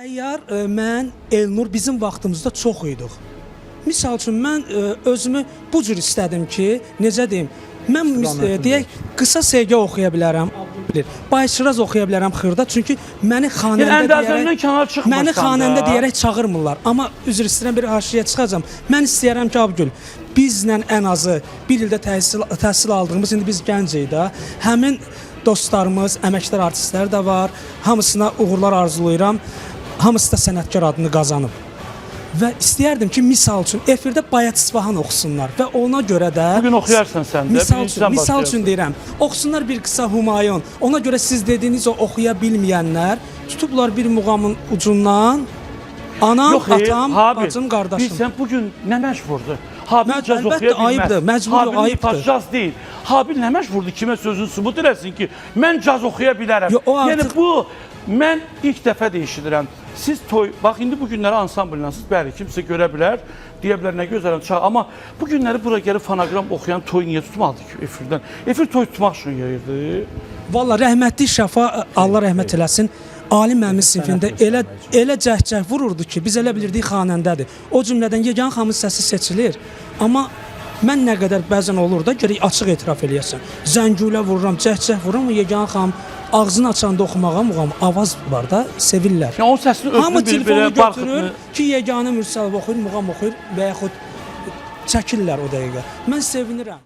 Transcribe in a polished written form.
Təyyar, mən, Elnur bizim vaxtımızda çox idik. Misal üçün, mən özümü bu cür istədim ki, necə deyim, mən deyək, qısa sevgi oxuya bilərəm, Bayçıraz oxuya bilərəm xırda, çünki məni xanəndə deyərək çağırmırlar. Amma üzr istəyirəm, bir haşiyə çıxacam. Mən istəyərəm ki, Abgül, bizlə ən azı bir ildə təhsil aldığımız, indi biz gəncəyik də, həmin dostlarımız, əməkdar artistlər də var, hamısına uğurlar arzulayıram, hamısı da sənətkar adını qazanıb. Və istəyərdim ki, misal üçün, efirdə Bayat İsfahan oxusunlar və ona görə də... Bugün oxuyarsan sən də, misal üçün deyirəm, oxusunlar bir qısa Humayun, ona görə siz dediyiniz o oxuya bilməyənlər, tutublar bir muğamın ucundan, anam, atam, bacım, qardaşım. Bilsən, bugün nə məcburdur? Habil caz oxuya bilməz. Habil caz deyil. Habil nə məcburdur kimə sözünü sübut eləsin ki, mən caz oxuya bilərəm. Yəni bu, mən ilk dəfə deyişidirəm. Siz toy, bax indi bu günləri ansambl siz bəli, kimsə görə bilər, deyə bilər nə gözələm çağ. Amma bu günləri bura gəlib fonogram oxuyan toy niyə tutmadı ki efirdən? Efir toy tutmaq üçün yayırdı. Valla rəhmətli Şəfa, Allah rəhmət eləsin, Ali müəllim sinifində elə cəhcəh vururdu ki, biz elə bilirdik xanəndədir. O cümlədən Yegan xanımın səsi seçilir. Amma mən nə qədər bəzən olur da, görək açıq etiraf eləyəsən. Zəngülə vururam, cəhcəh vururam, Yegan xanım ağzını açanda oxumağa muğam, avaz var da, sevirlər. O səsini özünü bir-birə götürür ki, Yeganə Mürsəlov oxuyur, muğam oxuyur və yaxud çəkirlər o dəqiqə. Mən sevinirəm.